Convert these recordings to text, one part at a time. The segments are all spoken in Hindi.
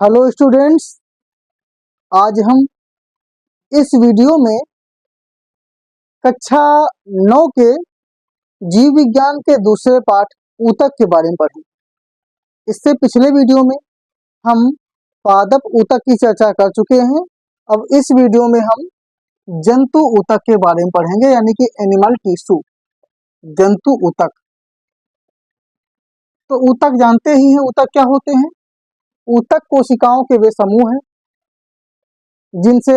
हेलो स्टूडेंट्स, आज हम इस वीडियो में कक्षा 9 के जीव विज्ञान के दूसरे पाठ ऊतक के बारे में पढ़ेंगे। इससे पिछले वीडियो में हम पादप ऊतक की चर्चा कर चुके हैं। अब इस वीडियो में हम जंतु ऊतक के बारे में पढ़ेंगे, यानी कि एनिमल टिश्यू, जंतु ऊतक। तो ऊतक जानते ही हैं, ऊतक क्या होते हैं। ऊतक कोशिकाओं के वे समूह हैं जिनसे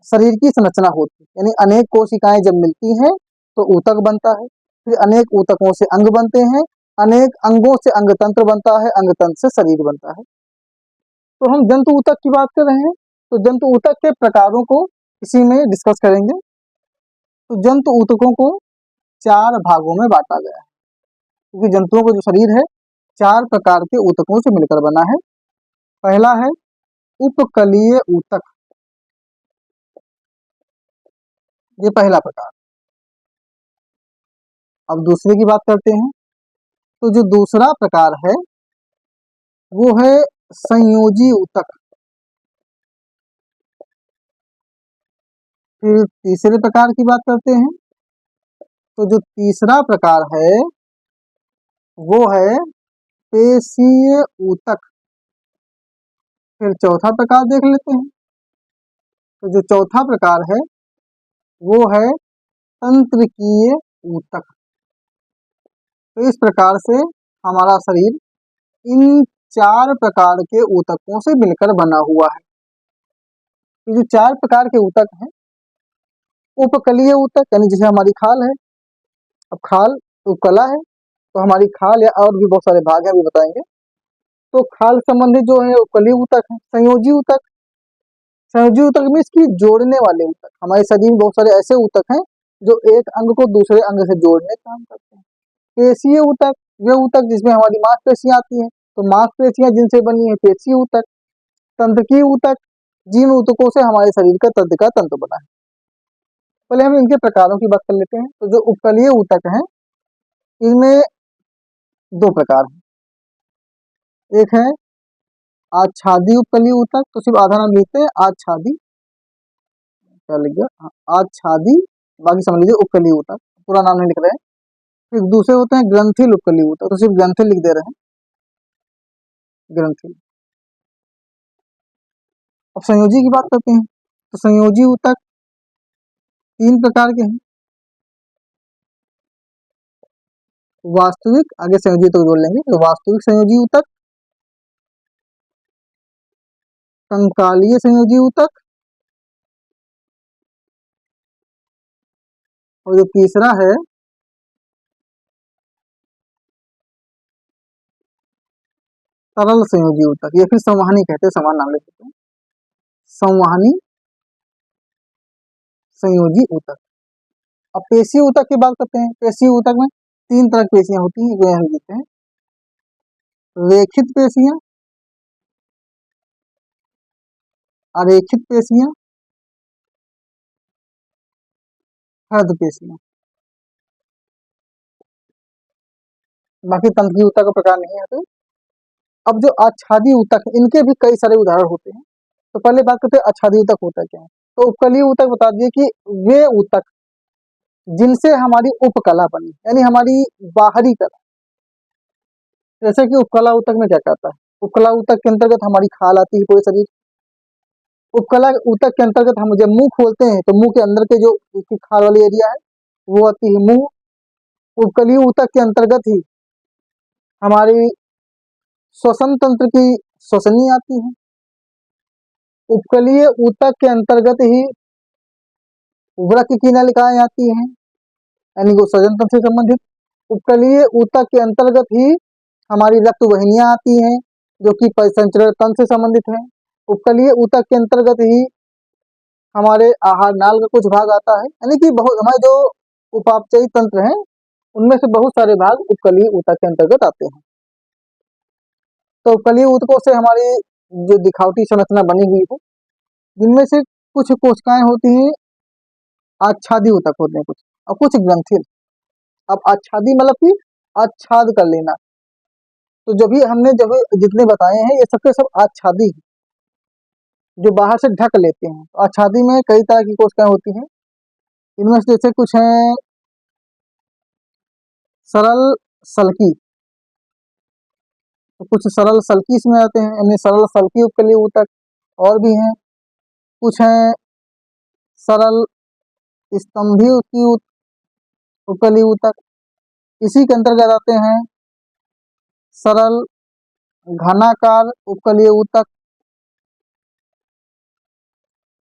शरीर की संरचना होती है, यानी अनेक कोशिकाएं जब मिलती हैं तो ऊतक बनता है। फिर अनेक ऊतकों से अंग बनते हैं, अनेक अंगों से अंगतंत्र बनता है, अंगतंत्र से शरीर बनता है। तो हम जंतु ऊतक की बात कर रहे हैं, तो जंतु ऊतक के प्रकारों को इसी में डिस्कस करेंगे। तो जंतु ऊतकों को 4 भागों में बांटा गया है, क्योंकि जंतुओं का जो शरीर है 4 प्रकार के ऊतकों से मिलकर बना है। पहला है उपकलीय ऊतक, ये पहला प्रकार। अब दूसरे की बात करते हैं, तो जो दूसरा प्रकार है वो है संयोजी ऊतक। फिर तीसरे प्रकार की बात करते हैं, तो जो तीसरा प्रकार है वो है पेशीय ऊतक। फिर चौथा प्रकार देख लेते हैं, तो जो चौथा प्रकार है वो है तंत्रिकीय ऊतक। तो इस प्रकार से हमारा शरीर इन 4 प्रकार के ऊतकों से मिलकर बना हुआ है। तो जो 4 प्रकार के ऊतक हैं, उपकलीय ऊतक यानी जैसे हमारी खाल है। अब खाल उपकला है, तो हमारी खाल या और भी बहुत सारे भाग हैं, अभी बताएंगे। तो खाल संबंधी जो है उपकलीय ऊतक है। संयोजी ऊतक, संयोजी ऊतक में इसकी जोड़ने वाले ऊतक। हमारे शरीर में बहुत सारे ऐसे ऊतक हैं जो एक अंग को दूसरे अंग से जोड़ने का काम करते हैं। पेशीय ऊतक, वे ऊतक जिसमें हमारी मांसपेशियां आती हैं, तो मांसपेशियां जिनसे बनी है पेशीय ऊतक। तंत्रिकीय ऊतक, जिन ऊतकों से हमारे शरीर का तंत्र का तंत्र बना है। पहले हम इनके प्रकारों की बात कर लेते हैं। तो जो उपकलीय ऊतक हैं, इनमें 2 प्रकार हैं। एक है आच्छादी उपकलीय ऊतक, तो सिर्फ आधा नाम लिखते हैं आच्छादी, क्या लिख गया, आच्छादी, बाकी समझ लीजिए उपकलीय ऊतक, पूरा नाम नहीं लिख रहे हैं। फिर दूसरे होते हैं ग्रंथिल उपकलीय ऊतक, तो सिर्फ ग्रंथिल लिख दे रहे हैं, ग्रंथिल। अब संयोजी की बात करते हैं, तो संयोजी ऊतक 3 प्रकार के हैं। वास्तविक, आगे संयोजी ऊतक जोड़ लेंगे, तो वास्तविक संयोजी ऊतक, कंकालीय संयोजी ऊतक, और जो तीसरा है तरल संयोजी ऊतक, ये फिर संवहनी कहते हैं, समान नाम ले सकते हैं, संवहनी संयोजी ऊतक। अब पेशीय ऊतक की बात करते हैं। पेशीय ऊतक में 3 तरह की पेशियां होती हैं, वे हम देखते हैं। रेखित पेशियां, अरेखित पेशियां, हृद पेशियां। बाकी तंत्रिकीय ऊतक का प्रकार नहीं आते। अब जो आच्छादी ऊतक है, इनके भी कई सारे उदाहरण होते हैं। तो पहले बात करते हैं आच्छादी ऊतक होता क्या है। तो उपकलीय ऊतक बता दिए कि वे ऊतक जिनसे हमारी उपकला बनी, यानी हमारी बाहरी कला। जैसे कि उपकला ऊतक में क्या कहता है, उपकला ऊतक के अंतर्गत हमारी खाल आती है पूरे शरीर। उपकला ऊतक के अंतर्गत हम जब मुंह खोलते हैं, तो मुंह के अंदर के जो उसकी खाल वाली एरिया है वो आती है मुंह। उपकलीय ऊतक के अंतर्गत ही हमारी श्वसन तंत्र की श्वसनी आती है। उपकलीय ऊतक के अंतर्गत ही वृक्क की नलिकाएं आती हैं, यानी वो श्वसन तंत्र से संबंधित। उपकलीय ऊतक के अंतर्गत ही हमारी रक्त वाहिनियां आती हैं, जो कि परिसंचरण तंत्र से संबंधित है। उपकलीय ऊतक के अंतर्गत ही हमारे आहार नाल का कुछ भाग आता है, यानी कि बहुत हमारे जो उपापचयी तंत्र हैं उनमें से बहुत सारे भाग उपकलीय ऊतक के अंतर्गत आते हैं। तो उपकलीय ऊतकों से हमारी जो दिखावटी संरचना बनी हुई है, जिनमें से कुछ कोशिकाएं होती हैं आच्छादी ऊतक होते हैं कुछ, और कुछ ग्रंथिल। अब आच्छादी मतलब कि आच्छाद कर लेना। तो जब भी हमने जब जितने बताए हैं ये सबके सब आच्छादी है, जो बाहर से ढक लेते हैं। तो आच्छादी में कई तरह की कोशिकाएं होती हैं। इनमें से जैसे कुछ हैं सरल सल्की, तो कुछ सरल सल्की इसमें आते हैं, यानी सरल सल्की उपकलीय ऊतक। और भी हैं, कुछ हैं सरल स्तंभी उपकलीय ऊतक। इसी के अंतर्गत आते हैं सरल घनाकार उपकलीय ऊतक।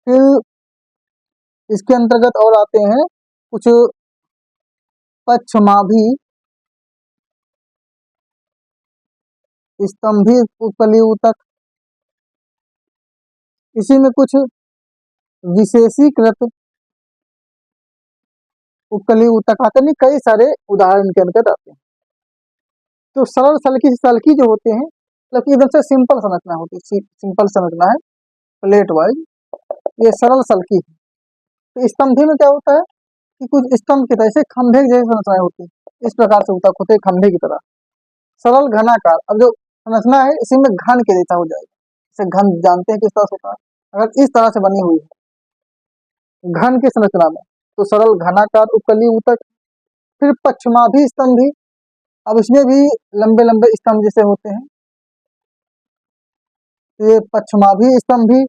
फिर इसके अंतर्गत और आते हैं कुछ पक्षमाभी स्तंभी उपकलीय ऊतक। इसी में कुछ विशेषीकृत उपकलीय ऊतक आते हैं। कई सारे उदाहरण के अंतर्गत आते हैं। तो सरल सल्की जो होते हैं, मतलब एकदम से सिंपल संरचना होती है, सिंपल संरचना है प्लेट वाइज, ये सरल सल्की है। तो स्तंभी में क्या होता है कि कुछ स्तंभ की तरह से खंभे जैसी संरचनाएं होती है, इस प्रकार से ऊतक होते हैं खंभे की तरह। सरल घनाकार, अब जो संरचना है इसी में घन के जैसा हो जाएगा, जैसे घन जानते हैं किस तरह से होता है, अगर इस तरह से बनी हुई है घन की संरचना में, तो सरल घनाकार उपकलीय ऊतक। फिर पक्षमाभी स्तंभी, अब इसमें भी लंबे लंबे स्तंभ जैसे होते हैं, ये पक्षमाभी स्तंभी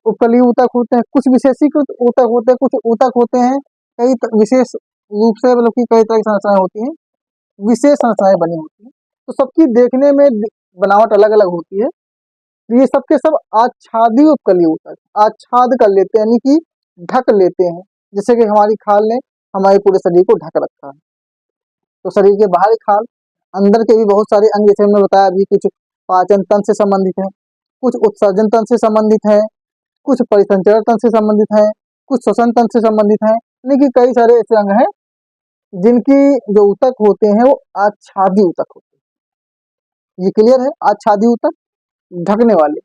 उपकलीय ऊतक होते हैं। कुछ विशेषीकृत ऊतक होते हैं, कुछ ऊतक होते हैं कई विशेष रूप से, मतलब कि कई तरह की संरचनाएं होती हैं, विशेष संरचनाएं बनी होती हैं। तो सबकी देखने में बनावट अलग अलग होती है। ये सबके सब आच्छादी उपकलीय ऊतक, आच्छाद कर लेते हैं, यानी कि ढक लेते हैं। जैसे कि हमारी खाल ने हमारे पूरे शरीर को ढक रखा है। तो शरीर के बाहरी खाल, अंदर के भी बहुत सारे अंग, जैसे हमने बताया अभी, कुछ पाचन तंत्र से संबंधित है, कुछ उत्सर्जन तंत्र से संबंधित है, कुछ परिसंचरण तंत्र से संबंधित है, कुछ श्वसन तंत्र से संबंधित है, यानी कि कई सारे ऐसे अंग हैं जिनकी जो ऊतक होते हैं वो आच्छादी ऊतक होते हैं। ये क्लियर है, आच्छादी ऊतक ढकने वाले।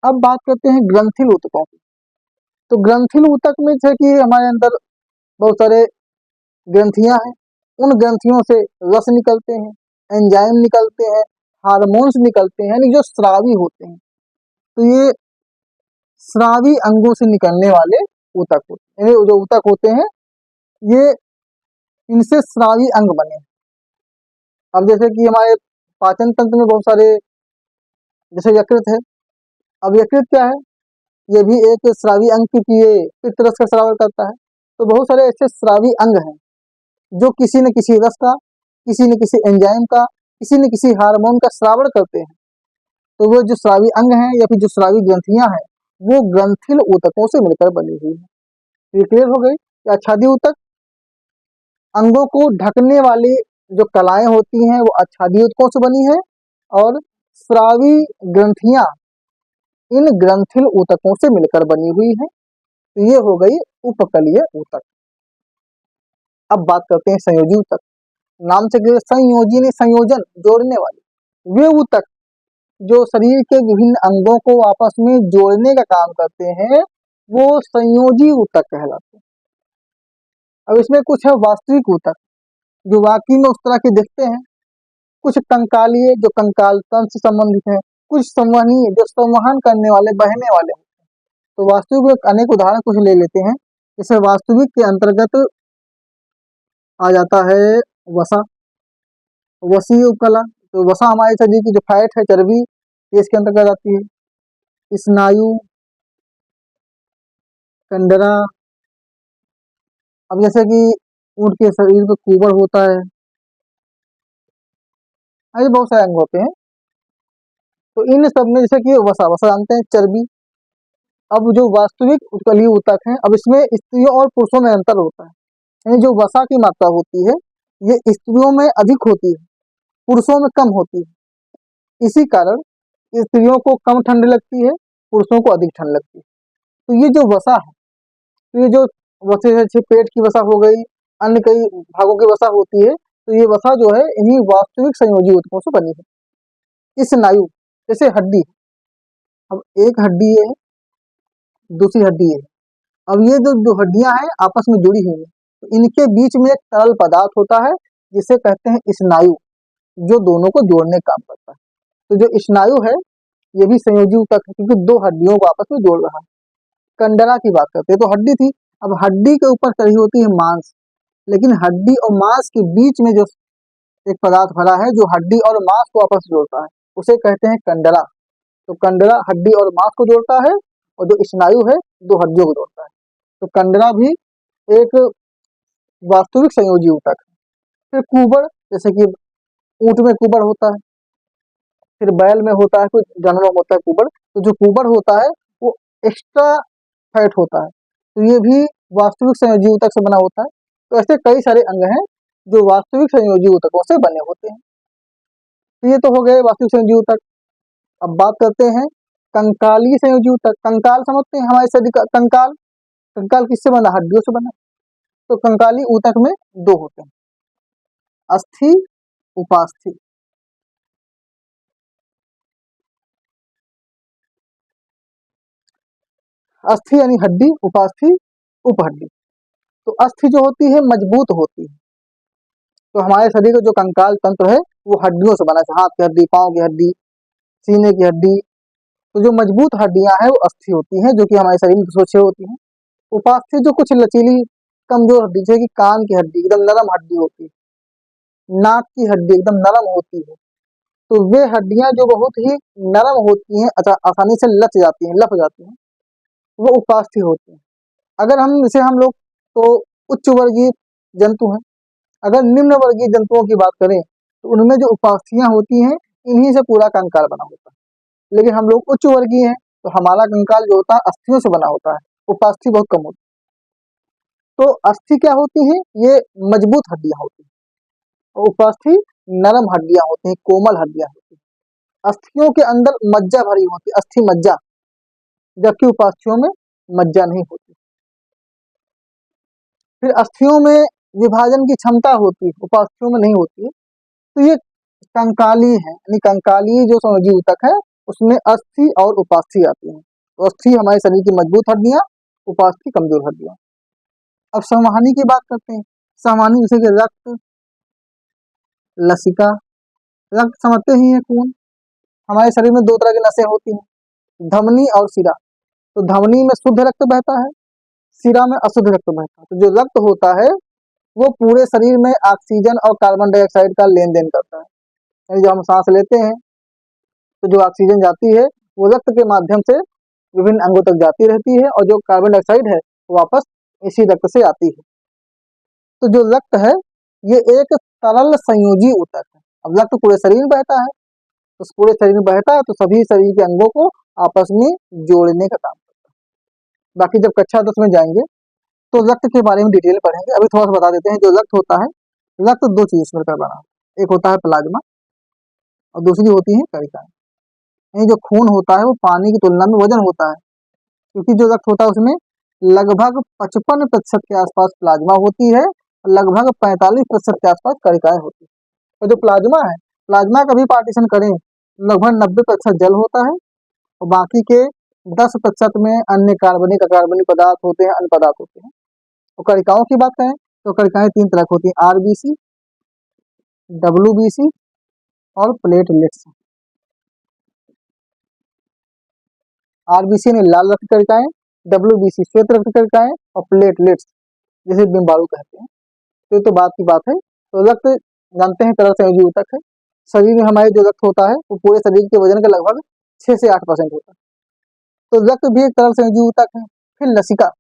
अब बात करते हैं ग्रंथिल ऊतकों की। तो ग्रंथिल ऊतक में जैसे कि हमारे अंदर बहुत सारे ग्रंथियां हैं, उन ग्रंथियों से रस निकलते हैं, एंजाइम निकलते हैं, हार्मोन्स निकलते हैं, यानी जो स्रावी होते हैं। तो ये स्रावी अंगों से निकलने वाले ऊतक होते हैं, जो ऊतक होते हैं ये इनसे स्रावी अंग बने। अब जैसे कि हमारे पाचन तंत्र में बहुत सारे, जैसे यकृत है, अब यकृत क्या है, ये भी एक स्रावी अंग की, ये पित्त रस का स्राव करता है। तो बहुत सारे ऐसे स्रावी अंग हैं जो किसी न किसी रस का, किसी न किसी एंजाइम का, किसी न किसी हार्मोन का श्रावण करते हैं। तो वो जो स्रावी अंग हैं या फिर जो स्रावी ग्रंथियां हैं वो ग्रंथिल ऊतकों से मिलकर बनी हुई है। ये क्लियर हो गई कि आच्छादी ऊतक, अंगों को ढकने वाली जो कलाएं होती हैं वो आच्छादी ऊतकों से बनी है, और स्रावी ग्रंथियां इन ग्रंथिल ऊतकों से मिलकर बनी हुई है। तो ये हो गई उपकलीय ऊतक। अब बात करते हैं संयोजी ऊतक। नाम से संयोजी ने संयोजन, जोड़ने वाले वे ऊतक जो शरीर के विभिन्न अंगों को आपस में जोड़ने का काम करते हैं वो संयोजी ऊतक कहलाते हैं। अब इसमें कुछ है वास्तविक ऊतक जो वाकई में उस तरह के दिखते हैं, कुछ कंकालीय जो कंकाल तंत्र से संबंधित है, कुछ संवहनीय जो संवहन करने वाले, बहने वाले हैं। तो वास्तविक में अनेक उदाहरण कुछ ले लेते हैं। जैसे वास्तविक के अंतर्गत आ जाता है वसा, वसीय उपकला। तो वसा हमारे शरीर की जो फैट है, चर्बी, ये इसके अंतर्गत आती है। स्नायु, कंडरा, अब जैसे कि ऊंट के शरीर पे कुबर होता है, ऐसे बहुत सारे अंग होते हैं। तो इन सब में जैसे कि वसा, वसा जानते हैं चर्बी। अब जो वास्तविक उपकलीय ऊतक है, अब इसमें स्त्रियों और पुरुषों में अंतर होता है, यानी जो वसा की मात्रा होती है ये स्त्रियों में अधिक होती है, पुरुषों में कम होती है। इसी कारण स्त्रियों को कम ठंड लगती है, पुरुषों को अधिक ठंड लगती है। तो ये जो वसा है, तो ये जो वसे जैसे पेट की वसा हो गई, अन्य कई भागों की वसा होती है, तो ये वसा जो है इन्हीं वास्तविक संयोजी ऊतकों से बनी है। स्नायु जैसे हड्डी, अब एक हड्डी है, दूसरी हड्डी है, अब ये जो हड्डियां हैं आपस में जुड़ी हुई है, तो इनके बीच में एक तरल पदार्थ होता है जिसे कहते हैं स्नायु, जो दोनों को जोड़ने का काम करता है। तो जो स्नायु है ये भी संयोजी ऊतक है क्योंकि दो हड्डियों को आपस में जोड़ रहा है। कंडरा की बात करते हैं तो हड्डी थी, अब हड्डी के ऊपर चढ़ी होती है मांस, लेकिन हड्डी और मांस के बीच में जो एक पदार्थ भरा है जो हड्डी और मांस को आपस में जोड़ता है उसे कहते हैं कंडरा। तो कंडरा हड्डी और मांस को जोड़ता है और जो स्नायु है दो हड्डियों को जोड़ता है। तो कंडरा भी एक वास्तविक संयोजी ऊतक है। फिर कुबर, जैसे कि ऊंट में कुबर होता है, फिर बैल में होता है, कुछ जानवरों में होता है कुबर। तो जो कुबर होता है वो एक्स्ट्रा फैट होता है, तो ये भी वास्तविक संयोजी ऊतक से बना होता है। तो ऐसे कई सारे अंग हैं जो वास्तविक संयोजी ऊतकों से बने होते हैं। तो ये तो हो गए वास्तविक संयोजी ऊतक। अब बात करते हैं कंकालीय संयोजी ऊतक। कंकाल समझते हैं हमारे शरीर का कंकाल, कंकाल किससे बना? हड्डियों से बना। तो कंकाली ऊतक में दो होते हैं, अस्थि, उपास्थि। अस्थि यानी हड्डी, उपास्थि उपहड्डी। तो अस्थि जो होती है मजबूत होती है, तो हमारे शरीर का जो कंकाल तंत्र है वो हड्डियों से बना है, हाथ की हड्डी, पाँव की हड्डी, सीने की हड्डी। तो जो मजबूत हड्डियां हैं वो अस्थि होती हैं, जो कि हमारे शरीर में सोचे होती हैं। उपास्थि जो कुछ लचीली कमजोर हड्डी, जैसे कि कान की हड्डी एकदम नरम हड्डी होती है, नाक की हड्डी एकदम नरम होती है। तो वे हड्डियां जो बहुत ही नरम होती हैं, आसानी से लच जाती हैं, लप जाती हैं, वो उपास्थि होती हैं। अगर हम इसे हम लोग तो उच्च वर्गीय जंतु हैं। अगर निम्न वर्गीय जंतुओं की बात करें तो उनमें जो उपास्थियां होती हैं इन्हीं से पूरा कंकाल बना होता है। लेकिन हम लोग उच्च वर्गीय हैं तो हमारा कंकाल जो होता है अस्थियों से बना होता है, उपास्थि बहुत कम होती है। तो अस्थि क्या होती है? ये मजबूत हड्डियां होती हैं और उपास्थि नरम हड्डियां होती हैं, कोमल हड्डियां होती हैं। अस्थियों के अंदर मज्जा भरी होती है, अस्थि मज्जा, जबकि उपास्थियों में मज्जा नहीं होती। फिर अस्थियों में विभाजन की क्षमता होती है, उपास्थियों में नहीं होती है। तो ये कंकाली है, यानी कंकाली जो संयोजी ऊतक है उसमें अस्थि और उपास्थि आती हैं। तो अस्थि हमारे शरीर की मजबूत हड्डियां, उपास्थि कमजोर हड्डियां। अब संवहनी की बात करते हैं। संवहनी जैसे कि रक्त, लसिका। रक्त समझते ही है खून। हमारे शरीर में दो तरह की नसें होती हैं, धमनी और शिरा। तो धमनी में शुद्ध रक्त बहता है, शिरा में अशुद्ध रक्त बहता है। तो जो रक्त होता है वो पूरे शरीर में ऑक्सीजन और कार्बन डाइऑक्साइड का लेन देन करता है। यानी जब हम सांस लेते हैं तो जो ऑक्सीजन जाती है वो रक्त के माध्यम से विभिन्न अंगों तक जाती रहती है और जो कार्बन डाइऑक्साइड है वो वापस इसी रक्त से आती है। तो जो रक्त है ये एक तरल संयोजी ऊतक है। अब रक्त पूरे शरीर में बहता है, तो पूरे शरीर में बहता है तो सभी शरीर के अंगों को आपस में जोड़ने का काम करता है। बाकी जब कक्षा 10 में जाएंगे तो रक्त के बारे में डिटेल पढ़ेंगे। अभी थोड़ा सा बता देते हैं। जो रक्त होता है, रक्त दो चीज से मिलकर बना है, एक होता है प्लाज्मा और दूसरी होती है कणिकाएं। यानी जो खून होता है वो पानी की तुलना में वजन होता है, क्योंकि जो रक्त होता है उसमें लगभग 55% के आसपास प्लाज्मा होती है और लगभग 45% के आसपास कणिकाएं होती है। और जो प्लाज्मा है, प्लाज्मा का भी पार्टीशन करें लगभग 90% जल होता है और बाकी के 10% में अन्य कार्बनिक पदार्थ होते हैं, अन्य पदार्थ होते हैं। तो कणिकाओं की बात करें तो कणिकाएं तीन तरह की होती हैं, आरबीसी, डब्ल्यूबीसी और प्लेटलेट्स। आरबीसी ने लाल रक्त कणिकाएं, डब्ल्यूबीसी श्वेत रक्त कणिकाएं और प्लेटलेट्स जैसे बिम्बाणु कहते हैं। तो ये तो बात की बात है। तो रक्त जानते हैं तरल संयोजी ऊतक है। शरीर में हमारे जो रक्त होता है वो पूरे शरीर के वजन का लगभग 6 से 8% होता है। तो रक्त भी एक तरल संयोजी ऊतक है। फिर लसिका,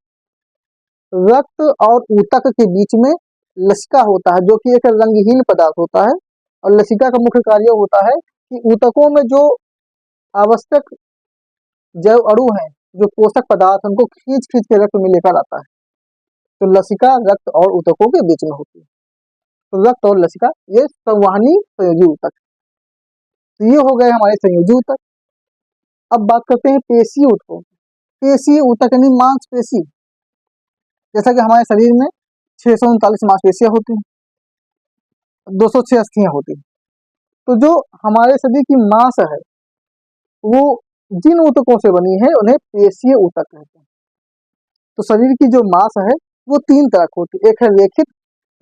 रक्त और ऊतक के बीच में लसिका होता है जो कि एक रंगहीन पदार्थ होता है। और लसिका का मुख्य कार्य होता है कि ऊतकों में जो आवश्यक जैव अणु हैं, जो पोषक पदार्थ उनको खींच खींच के रक्त में लेकर आता है। तो लसिका रक्त और ऊतकों के बीच में होती है। तो रक्त और लसिका ये संवहनी संयोजी ऊतक। तो ये हो गए हमारे संयोजी ऊतक। अब बात करते हैं पेशीय ऊतकों। पेशीय ऊतक यानी मांसपेशी। जैसा कि हमारे शरीर में 639 मांसपेशियां होती हैं, 206 अस्थियां होती हैं। तो जो हमारे शरीर की मांस है वो जिन ऊतकों से बनी है उन्हें पेशीय ऊतक कहते हैं। तो शरीर की जो मांस है वो तीन तरह की होती है। एक है रेखित,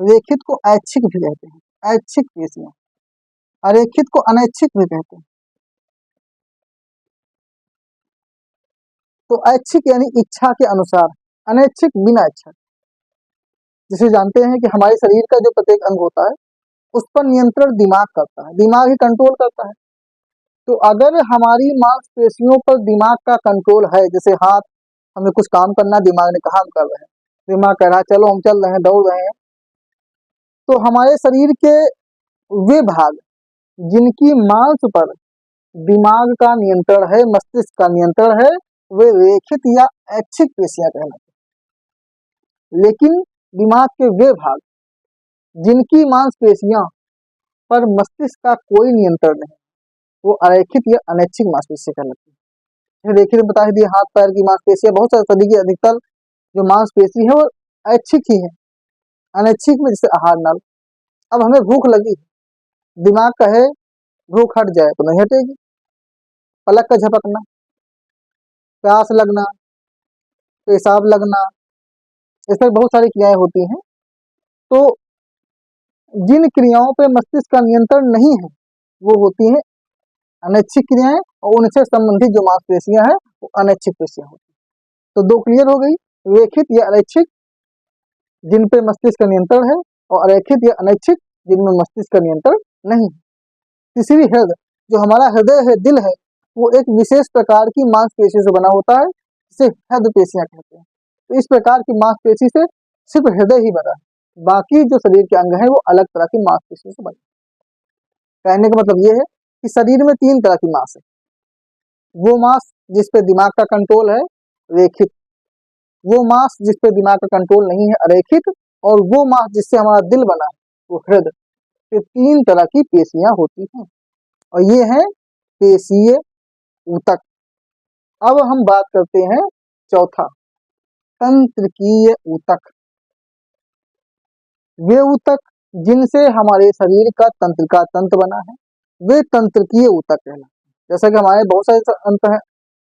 रेखित को ऐच्छिक भी कहते हैं, ऐच्छिक पेशियां। अरेखित को अनैच्छिक भी कहते हैं। तो ऐच्छिक यानी इच्छा के अनुसार, अनैच्छिक बिना इच्छा। जिसे जानते हैं कि हमारे शरीर का जो प्रत्येक अंग होता है उस पर नियंत्रण दिमाग करता है, दिमाग ही कंट्रोल करता है। तो अगर हमारी मांसपेशियों पर दिमाग का कंट्रोल है, जैसे हाथ, हमें कुछ काम करना, दिमाग ने कहा हम कर रहे हैं, दिमाग कह रहा है चलो हम चल रहे हैं, दौड़ रहे हैं, तो हमारे शरीर के वे भाग जिनकी मांस पर दिमाग का नियंत्रण है, मस्तिष्क का नियंत्रण है, वे रेखित या ऐच्छिक पेशियां कहलाती हैं। लेकिन दिमाग के वे भाग जिनकी मांसपेशियां पर मस्तिष्क का कोई नियंत्रण नहीं, वो अरेखित या अनैच्छिक मांसपेशियां कहलाती है। रेखित बता ही दिए, हाथ पैर की मांसपेशियां, बहुत सारे शरीर की अधिकतर जो मांसपेशी है वो ऐच्छिक ही है। अनैच्छिक में जैसे आहार नल। अब हमें भूख लगी, दिमाग कहे भूख हट जाए तो नहीं हटेगी, पलक का झपकना, प्यास लगना, पेशाब लगना, इस तरह बहुत सारी क्रियाएं होती हैं। तो जिन क्रियाओं पे मस्तिष्क का नियंत्रण नहीं है वो होती हैं अनैच्छिक क्रियाएं, और उनसे संबंधित जो मांसपेशियां हैं वो अनैच्छिक पेशियां होती हैं। तो दो क्लियर हो गई, रेखित या अनैच्छिक जिन पे मस्तिष्क का नियंत्रण है, और अरेखित या अनैच्छिक जिनमें मस्तिष्क का नियंत्रण नहीं है। तीसरी हृदय, जो हमारा हृदय है, दिल है, वो एक विशेष प्रकार की मांसपेशी से बना होता है, जिसे हृदय पेशियां कहते हैं। तो इस प्रकार की मांसपेशी से सिर्फ हृदय ही बना है, बाकी जो शरीर के अंग हैं वो अलग तरह की मांसपेशियों से बने। कहने का मतलब ये है कि शरीर में तीन तरह की मांस है। वो मांस जिस पे दिमाग का कंट्रोल है, रेखित, वो मांस जिस पे दिमाग का कंट्रोल नहीं है, अरेखित, और वो मांस जिससे हमारा दिल बना है, वो हृदय। ये तीन तरह की पेशियां होती हैं, और ये है पेशीय ऊतक। अब हम बात करते हैं चौथा, तंत्रिकीय ऊतक। वे ऊतक जिनसे हमारे शरीर का तंत्रिका तंत्र बना है, वे तंत्रिकीय ऊतक कहलाते हैं। जैसा कि हमारे बहुत सारे तंत्र हैं,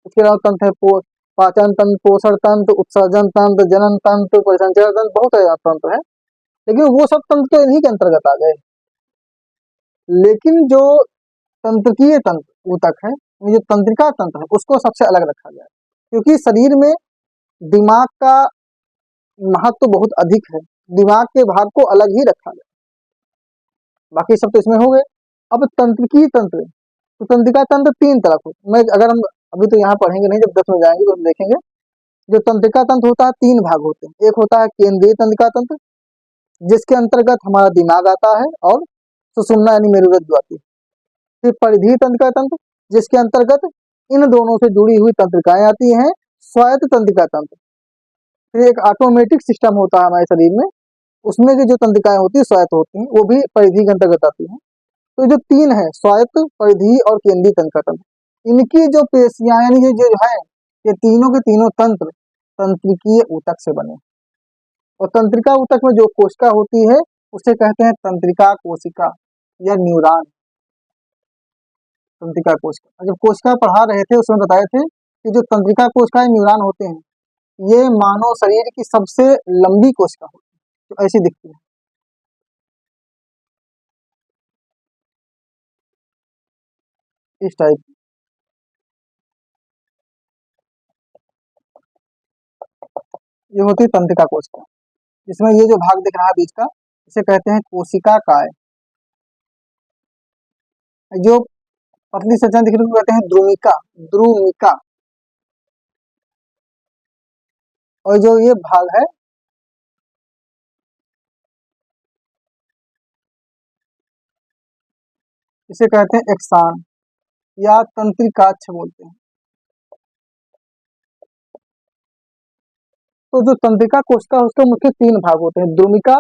उसके अलावा तंत्र है पाचन तंत्र, पोषण तंत्र, उत्सर्जन तंत्र, जनन तंत्र, परिसंचरण तंत्र, बहुत सारे तंत्र हैं, लेकिन वो सब तंत्र तो इन्हीं के अंतर्गत आ गए। लेकिन जो तंत्रिकीय तंत्र ऊतक है, जो तंत्रिका तंत्र है, उसको सबसे अलग रखा गया है, क्योंकि शरीर में दिमाग का महत्व तो बहुत अधिक है, दिमाग के भाग को अलग ही रखा गया। बाकी सब तो इसमें हो गए। अब तंत्रिकीय तंत्र, तो तंत्रिका तंत्र तीन तरह को, मैं अगर हम अभी तो यहाँ पढ़ेंगे नहीं, जब 10 में जाएंगे तो हम देखेंगे। जो तंत्रिका तंत्र होता है, तीन भाग होते हैं। एक होता है केंद्रीय तंत्रिका तंत्र, जिसके अंतर्गत हमारा दिमाग आता है और सुषुम्ना यानी मेरुरज्जु आती है। फिर परिधीय तंत्रिका तंत्र, जिसके अंतर्गत इन दोनों से जुड़ी हुई तंत्रिकाएं आती हैं। स्वायत्त तंत्रिका तंत्र, फिर एक ऑटोमेटिक सिस्टम होता है हमारे शरीर में, उसमें की जो तंत्रिकाएं होती है स्वायत्त होती हैं, वो भी परिधि के अंतर्गत आती हैं। तो जो तीन है, स्वायत्त, परिधि और केंद्रीय तंत्रिका तंत्र, इनकी जो पेशियां यानी जो है, ये तीनों के तीनों तंत्र तंत्रिकीय ऊतक से बने। और तंत्रिका ऊतक में जो कोशिका होती है उसे कहते हैं तंत्रिका कोशिका या न्यूरॉन। तंत्रिका कोशिका, जब कोशिका पढ़ा रहे थे उसमें बताए थे कि जो तंत्रिका कोशिका न्यूरॉन होते हैं, ये मानव शरीर की सबसे लंबी कोशिका होती है, तो ऐसी दिखती है। इस टाइप ये होती है तंत्रिका कोशिका, जिसमें ये जो भाग दिख रहा है बीच का, इसे कहते हैं कोशिका काय। जो पतली सतह दिख रही है कहते हैं द्रुमिका, द्रुमिका। और जो ये भाग है इसे कहते हैं एक्सान या तंत्रिकाक्ष बोलते हैं। तो जो तंत्रिका कोशिका उसके मुख्य तीन भाग होते हैं, द्रुमिका,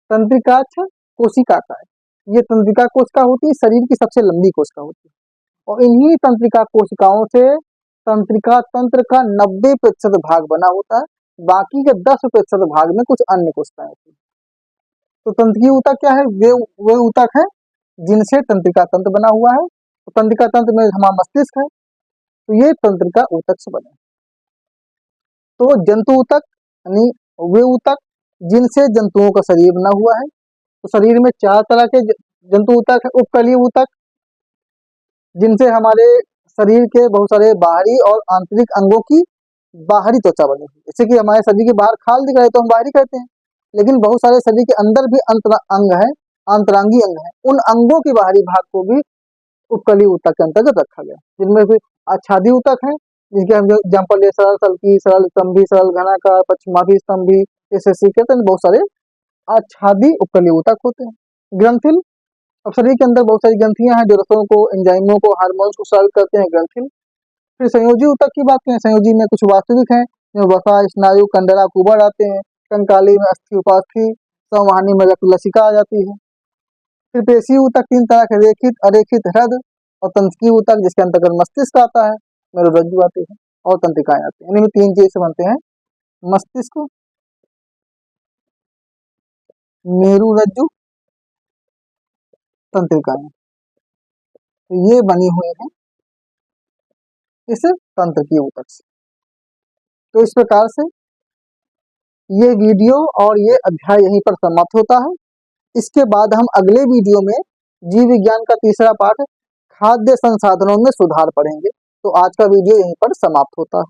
तंत्रिकाक्ष, कोशिका काय। ये तंत्रिका कोशिका होती है, शरीर की सबसे लंबी कोशिका होती है, और इन्हीं तंत्रिका कोशिकाओं से तंत्रिका तंत्र का 90% भाग बना होता है, बाकी के 10% भाग में कुछ अन्य कोशिकाएं होती है। तो तंत्रिकीय ऊतक क्या है? वे ऊतक है जिनसे तंत्रिका तंत्र बना हुआ है। तो तंत्रिका तंत्र में हमारा मस्तिष्क है, तो ये तंत्रिका ऊतक से बने। तो जंतु ऊतक यानी वे ऊतक जिनसे जंतुओं का शरीर बना हुआ है। तो शरीर में 4 तरह के जंतु ऊतक है। उपकलीय ऊतक, जिनसे हमारे शरीर के बहुत सारे बाहरी और आंतरिक अंगों की बाहरी त्वचा बनी हुई, जैसे कि हमारे शरीर के बाहर खाल दिख रहा है तो हम बाहरी कहते हैं, लेकिन बहुत सारे शरीर के अंदर भी अंग है, अंतरंगी अंग है, उन अंगों के बाहरी भाग को भी उपकली ऊतक के अंतर्गत रखा गया, जिनमें से आच्छादी ऊतक है, जिनके हम एग्जाम्पल है सरल सल्की, सरल स्तंभी, सरल घनाकार, पश्चिमाभी स्तंभी, ऐसे कहते हैं, बहुत सारे आच्छादी उपकली ऊतक होते हैं। ग्रंथिल, अब शरीर के अंदर बहुत सारी ग्रंथियां हैं जो रसों को, एंजाइमों को, हार्मोन्स को स्रावित करते हैं, ग्रंथिल। फिर संयोजी ऊतक की बात करें, संयोजी में कुछ वास्तविक हैं, जिसमें वसा, स्नायु, कंडरा, कुबड़ आते हैं। कंकाली में अस्थि, उपास्थि, संवहनी में रक्त लसिका आ जाती है। फिर पेशी ऊतक तीन तरह के, रेखित, अरेखित, हृद और तंत्रिकी ऊतक, जिसके अंतर्गत मस्तिष्क आता है, मेरुरज्जु आती है और तंत्रिकाएं आती है। इनमें तीन चीज से बनते हैं, मस्तिष्क, मेरुरज्जु, तंत्रिकाएं, तो ये बनी हुई है इस तंत्र की ऊतक से। तो इस प्रकार से ये वीडियो और ये अध्याय यहीं पर समाप्त होता है। इसके बाद हम अगले वीडियो में जीव विज्ञान का तीसरा पाठ खाद्य संसाधनों में सुधार पढ़ेंगे। तो आज का वीडियो यहीं पर समाप्त होता है।